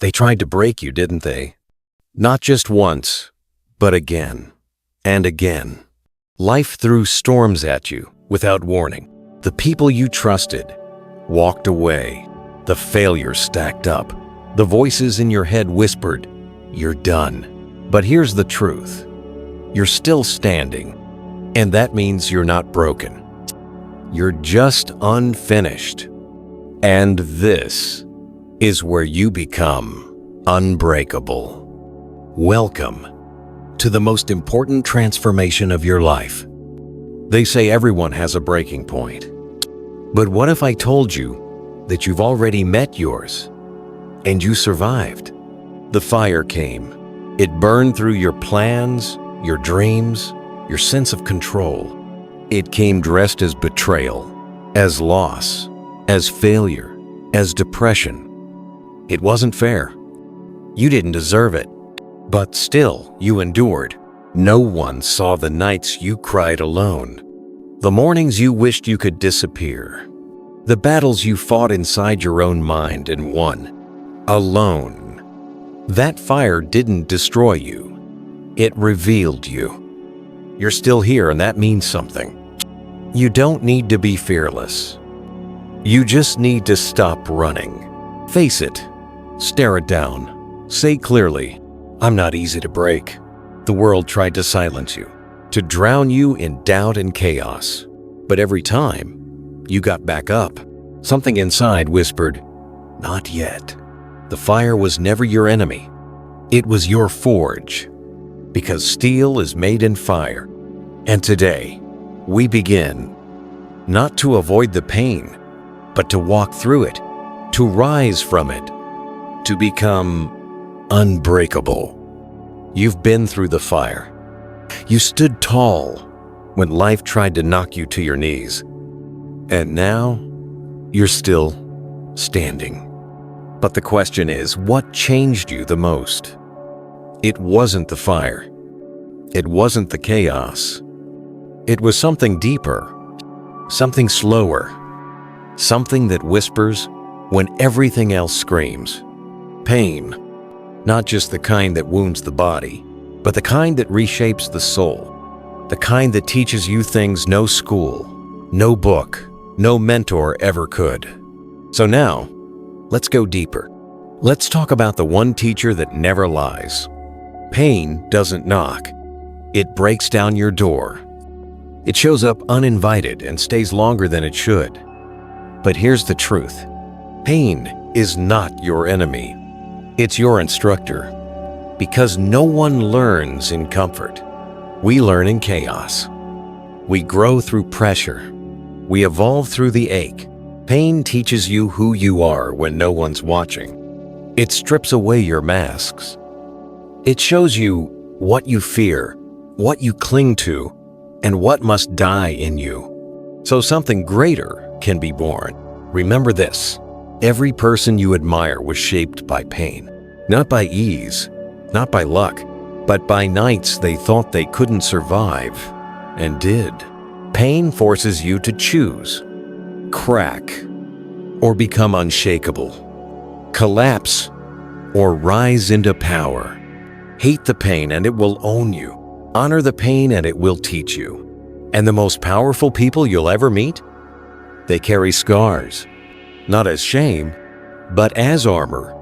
They tried to break you, didn't they? Not just once, but again and again. Life threw storms at you without warning. The people you trusted walked away. The failure stacked up. The voices in your head whispered, "You're done." But here's the truth. You're still standing, and that means you're not broken. You're just unfinished. And this is where you become unbreakable. Welcome to the most important transformation of your life. They say everyone has a breaking point. But what if I told you that you've already met yours and you survived? The fire came. It burned through your plans, your dreams, your sense of control. It came dressed as betrayal, as loss, as failure, as depression. It wasn't fair. You didn't deserve it. But still, you endured. No one saw the nights you cried alone, the mornings you wished you could disappear, the battles you fought inside your own mind and won, alone. That fire didn't destroy you. It revealed you. You're still here, and that means something. You don't need to be fearless. You just need to stop running. Face it. Stare it down. Say clearly, "I'm not easy to break." The world tried to silence you, to drown you in doubt and chaos. But every time, you got back up. Something inside whispered, "Not yet." The fire was never your enemy. It was your forge, because steel is made in fire. And today, we begin, not to avoid the pain, but to walk through it, to rise from it, to become unbreakable. You've been through the fire. You stood tall when life tried to knock you to your knees. And now, you're still standing. But the question is, what changed you the most? It wasn't the fire. It wasn't the chaos. It was something deeper, something slower, something that whispers when everything else screams. Pain, not just the kind that wounds the body, but the kind that reshapes the soul, the kind that teaches you things no school, no book, no mentor ever could. So now, let's go deeper. Let's talk about the one teacher that never lies. Pain doesn't knock. It breaks down your door. It shows up uninvited and stays longer than it should. But here's the truth. Pain is not your enemy. It's your instructor. Because no one learns in comfort. We learn in chaos. We grow through pressure. We evolve through the ache. Pain teaches you who you are when no one's watching. It strips away your masks. It shows you what you fear, what you cling to, and what must die in you, so something greater can be born. Remember this. Every person you admire was shaped by pain. Not by ease, not by luck, but by nights they thought they couldn't survive, and did. Pain forces you to choose. Crack, or become unshakable. Collapse, or rise into power. Hate the pain and it will own you. Honor the pain and it will teach you. And the most powerful people you'll ever meet? They carry scars, not as shame, but as armor.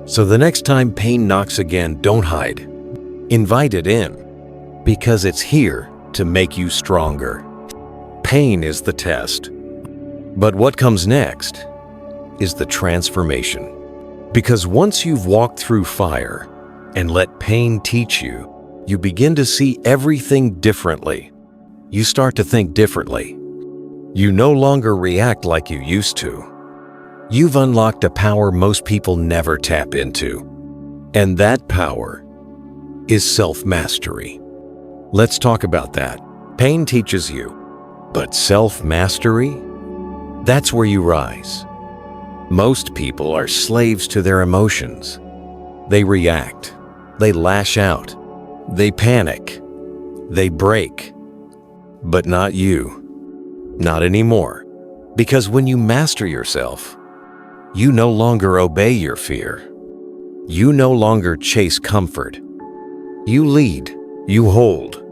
So the next time pain knocks again, don't hide. Invite it in, because it's here to make you stronger. Pain is the test. But what comes next is the transformation. Because once you've walked through fire and let pain teach you, you begin to see everything differently. You start to think differently. You no longer react like you used to. You've unlocked a power most people never tap into. And that power is self-mastery. Let's talk about that. Pain teaches you, but self-mastery? That's where you rise. Most people are slaves to their emotions. They react. They lash out. They panic. They break. But not you. Not anymore. Because when you master yourself, you no longer obey your fear. You no longer chase comfort. You lead, you hold,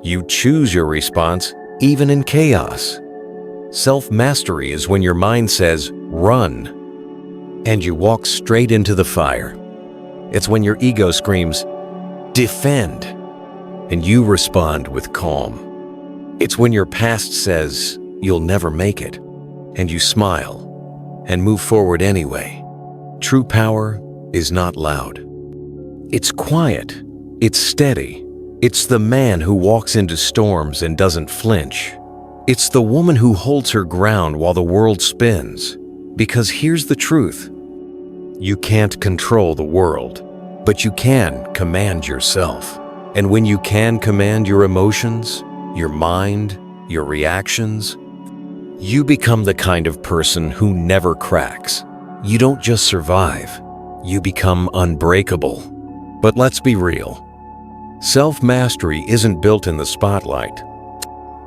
you choose your response even in chaos. Self-mastery is when your mind says, run, and you walk straight into the fire. It's when your ego screams, defend, and you respond with calm. It's when your past says, you'll never make it, and you smile and move forward anyway. True power is not loud. It's quiet, it's steady. It's the man who walks into storms and doesn't flinch. It's the woman who holds her ground while the world spins. Because here's the truth. You can't control the world, but you can command yourself. And when you can command your emotions, your mind, your reactions, you become the kind of person who never cracks. You don't just survive, you become unbreakable. But let's be real. Self-mastery isn't built in the spotlight.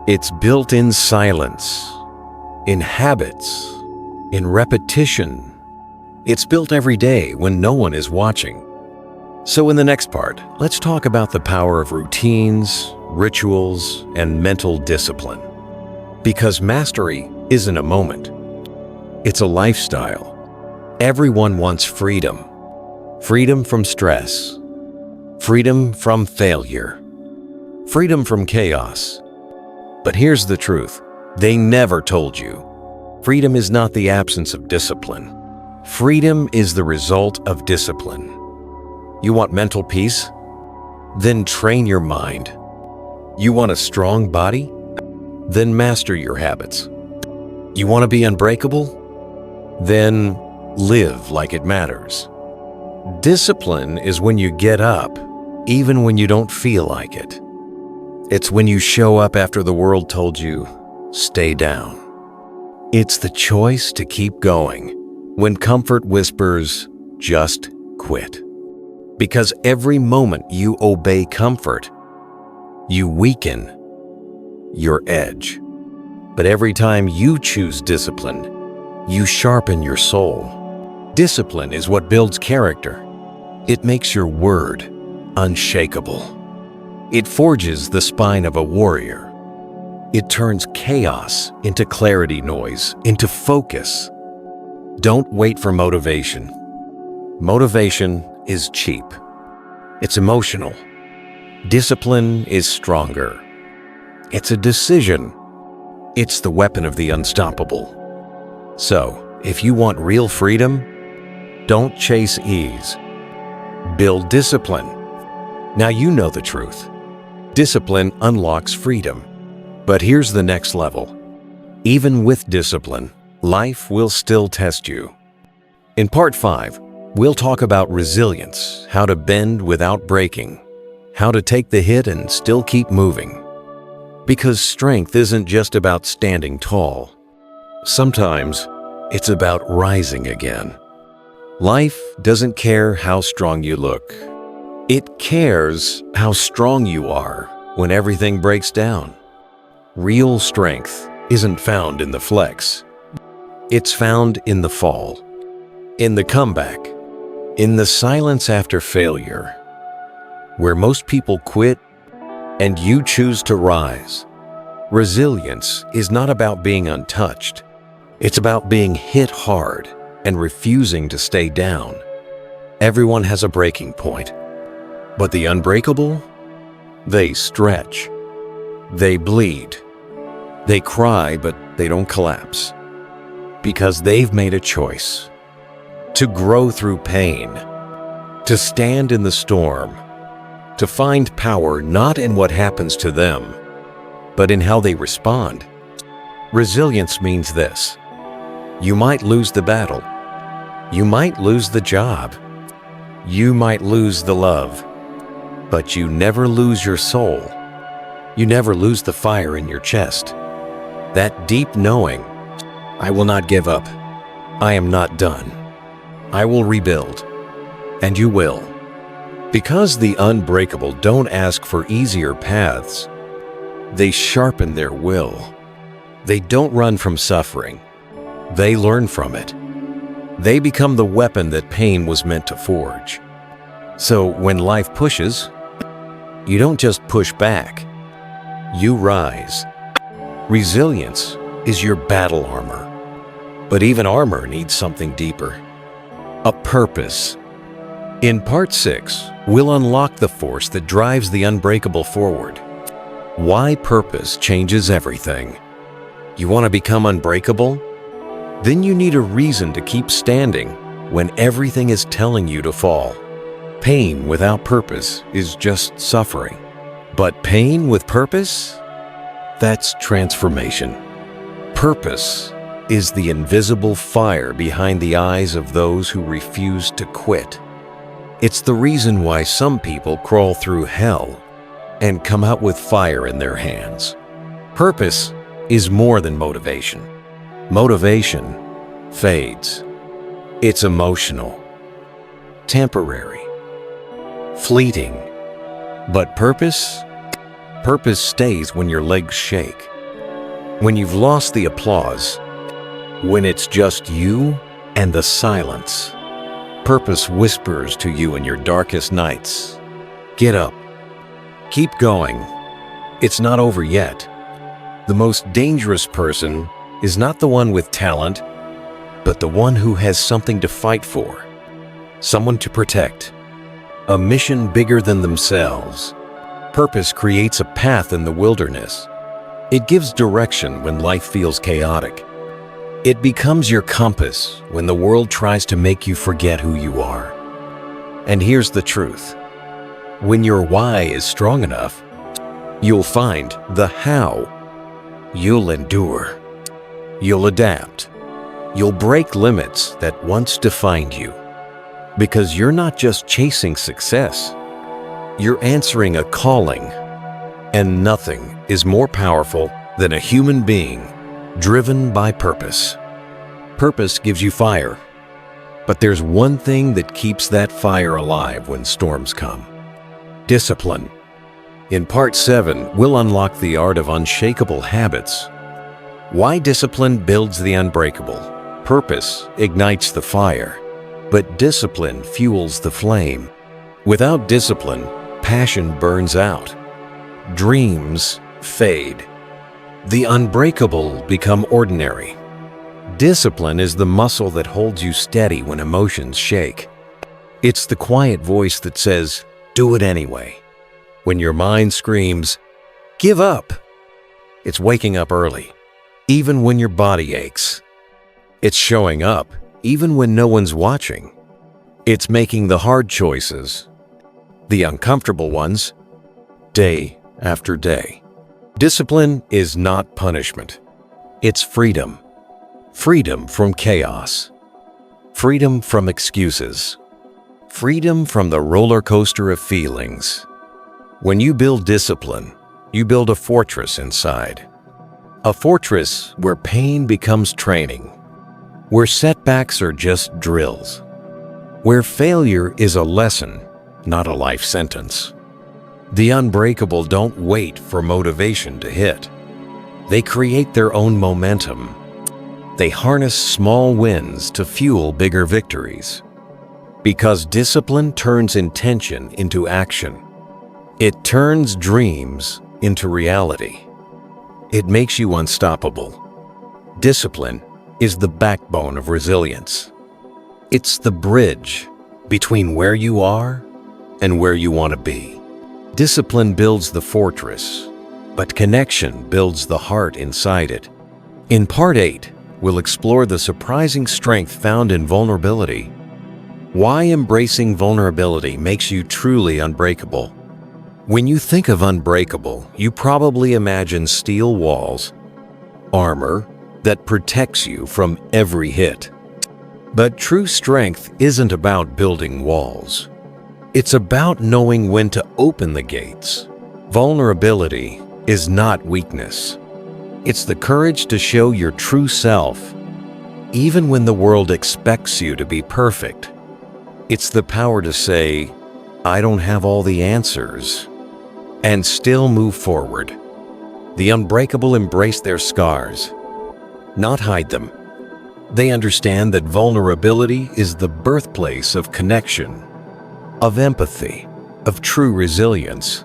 It's built in silence, in habits, in repetition. It's built every day when no one is watching. So in the next part, let's talk about the power of routines, rituals, and mental discipline. Because mastery isn't a moment. It's a lifestyle. Everyone wants freedom. Freedom from stress. Freedom from failure. Freedom from chaos. But here's the truth. They never told you. Freedom is not the absence of discipline. Freedom is the result of discipline. You want mental peace? Then train your mind. You want a strong body? Then master your habits. You want to be unbreakable? Then live like it matters. Discipline is when you get up, even when you don't feel like it. It's when you show up after the world told you, stay down. It's the choice to keep going when comfort whispers, just quit. Because every moment you obey comfort, you weaken your edge. But every time you choose discipline, you sharpen your soul. Discipline is what builds character. It makes your word unshakable. It forges the spine of a warrior. It turns chaos into clarity noise, into focus. Don't wait for motivation. Motivation is cheap. It's emotional. Discipline is stronger. It's a decision. It's the weapon of the unstoppable. So, if you want real freedom, don't chase ease. Build discipline. Now you know the truth. Discipline unlocks freedom. But here's the next level. Even with discipline, life will still test you. In part 5, we'll talk about resilience, how to bend without breaking, how to take the hit and still keep moving. Because strength isn't just about standing tall. Sometimes it's about rising again. Life doesn't care how strong you look. It cares how strong you are when everything breaks down. Real strength isn't found in the flex. It's found in the fall, in the comeback, in the silence after failure, where most people quit and you choose to rise. Resilience is not about being untouched. It's about being hit hard and refusing to stay down. Everyone has a breaking point. But the unbreakable, they stretch. They bleed. They cry, but they don't collapse. Because they've made a choice. To grow through pain. To stand in the storm. To find power not in what happens to them, but in how they respond. Resilience means this. You might lose the battle. You might lose the job. You might lose the love. But you never lose your soul. You never lose the fire in your chest. That deep knowing, I will not give up. I am not done. I will rebuild. And you will. Because the unbreakable don't ask for easier paths, they sharpen their will. They don't run from suffering. They learn from it. They become the weapon that pain was meant to forge. So when life pushes, you don't just push back, you rise. Resilience is your battle armor. But even armor needs something deeper. A purpose. In Part 6, we'll unlock the force that drives the unbreakable forward. Why purpose changes everything. You want to become unbreakable? Then you need a reason to keep standing when everything is telling you to fall. Pain without purpose is just suffering. But pain with purpose? That's transformation. Purpose is the invisible fire behind the eyes of those who refuse to quit. It's the reason why some people crawl through hell and come out with fire in their hands. Purpose is more than motivation. Motivation fades. It's emotional, temporary, fleeting. But purpose? Purpose stays when your legs shake, when you've lost the applause, when it's just you and the silence. Purpose whispers to you in your darkest nights. Get up. Keep going. It's not over yet. The most dangerous person is not the one with talent, but the one who has something to fight for, someone to protect, a mission bigger than themselves. Purpose creates a path in the wilderness. It gives direction when life feels chaotic. It becomes your compass when the world tries to make you forget who you are. And here's the truth. When your why is strong enough, you'll find the how. You'll endure. You'll adapt. You'll break limits that once defined you. Because you're not just chasing success. You're answering a calling. And nothing is more powerful than a human being driven by purpose. Purpose gives you fire. But there's one thing that keeps that fire alive when storms come. Discipline. In Part 7, we'll unlock the art of unshakable habits. Why discipline builds the unbreakable. Purpose ignites the fire, but discipline fuels the flame. Without discipline, passion burns out. Dreams fade. The unbreakable become ordinary. Discipline is the muscle that holds you steady when emotions shake. It's the quiet voice that says, "Do it anyway." When your mind screams, "Give up," it's waking up early, even when your body aches. It's showing up, even when no one's watching. It's making the hard choices, the uncomfortable ones, day after day. Discipline is not punishment. It's freedom. Freedom from chaos. Freedom from excuses. Freedom from the roller coaster of feelings. When you build discipline, you build a fortress inside. A fortress where pain becomes training. Where setbacks are just drills. Where failure is a lesson, not a life sentence. The unbreakable don't wait for motivation to hit. They create their own momentum. They harness small wins to fuel bigger victories. Because discipline turns intention into action. It turns dreams into reality. It makes you unstoppable. Discipline is the backbone of resilience. It's the bridge between where you are and where you want to be. Discipline builds the fortress, but connection builds the heart inside it. In Part 8, we'll explore the surprising strength found in vulnerability. Why embracing vulnerability makes you truly unbreakable. When you think of unbreakable, you probably imagine steel walls, armor that protects you from every hit. But true strength isn't about building walls. It's about knowing when to open the gates. Vulnerability is not weakness. It's the courage to show your true self, even when the world expects you to be perfect. It's the power to say, "I don't have all the answers," and still move forward. The unbreakable embrace their scars, not hide them. They understand that vulnerability is the birthplace of connection. of empathy, of true resilience.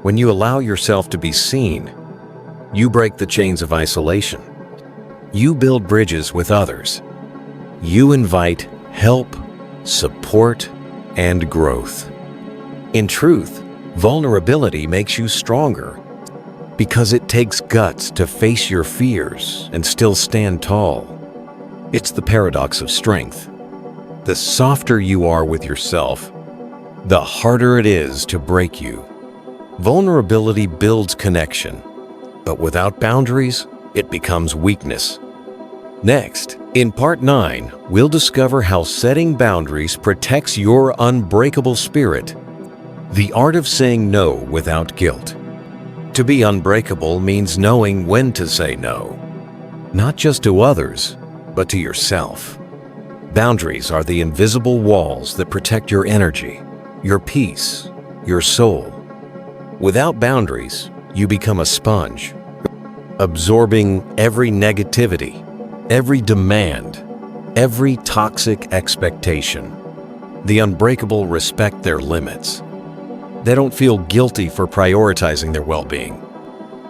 When you allow yourself to be seen, you break the chains of isolation. You build bridges with others. You invite help, support, and growth. In truth, vulnerability makes you stronger because it takes guts to face your fears and still stand tall. It's the paradox of strength. The softer you are with yourself, the harder it is to break you. Vulnerability builds connection, but without boundaries, it becomes weakness. Next, in Part 9, we'll discover how setting boundaries protects your unbreakable spirit. The art of saying no without guilt. To be unbreakable means knowing when to say no, not just to others, but to yourself. Boundaries are the invisible walls that protect your energy, your peace, your soul. Without boundaries, you become a sponge, absorbing every negativity, every demand, every toxic expectation. The unbreakable respect their limits. They don't feel guilty for prioritizing their well-being.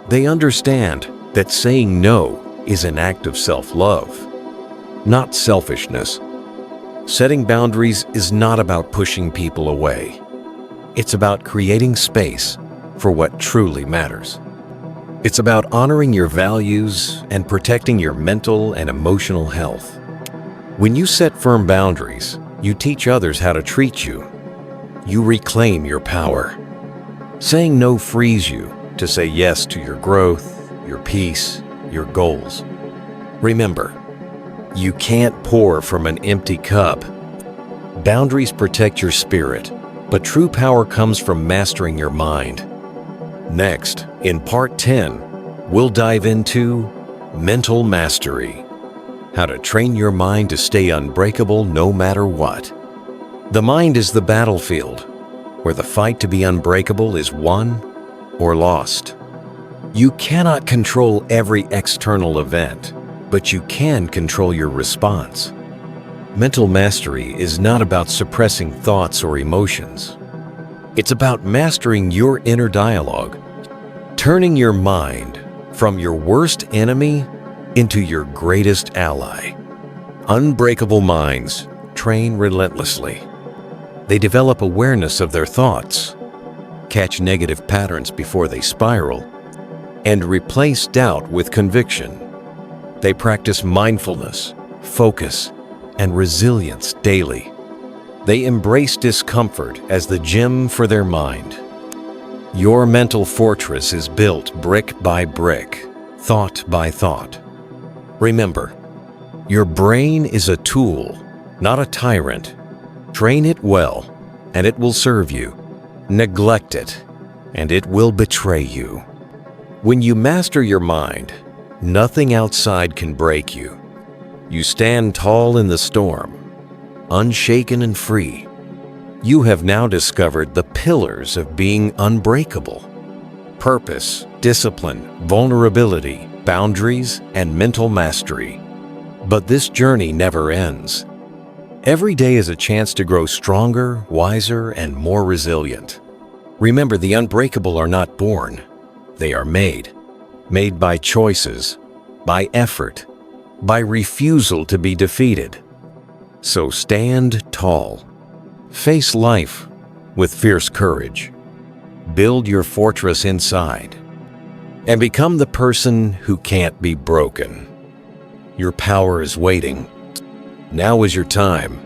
They understand that saying no is an act of self-love, not selfishness. Setting boundaries is not about pushing people away. It's about creating space for what truly matters. It's about honoring your values and protecting your mental and emotional health. When you set firm boundaries, you teach others how to treat you. You reclaim your power. Saying no frees you to say yes to your growth, your peace, your goals. Remember, you can't pour from an empty cup. Boundaries protect your spirit, but true power comes from mastering your mind. Next, in Part 10, we'll dive into mental mastery. How to train your mind to stay unbreakable no matter what. The mind is the battlefield, where the fight to be unbreakable is won or lost. You cannot control every external event, but you can control your response. Mental mastery is not about suppressing thoughts or emotions. It's about mastering your inner dialogue, turning your mind from your worst enemy into your greatest ally. Unbreakable minds train relentlessly. They develop awareness of their thoughts, catch negative patterns before they spiral, and replace doubt with conviction. They practice mindfulness, focus, and resilience daily. They embrace discomfort as the gym for their mind. Your mental fortress is built brick by brick, thought by thought. Remember, your brain is a tool, not a tyrant. Train it well, and it will serve you. Neglect it, and it will betray you. When you master your mind, nothing outside can break you. You stand tall in the storm, unshaken and free. You have now discovered the pillars of being unbreakable: purpose, discipline, vulnerability, boundaries, and mental mastery. But this journey never ends. Every day is a chance to grow stronger, wiser, and more resilient. Remember, the unbreakable are not born. They are made. Made by choices, by effort, by refusal to be defeated. So stand tall. Face life with fierce courage. Build your fortress inside. And become the person who can't be broken. Your power is waiting. Now is your time.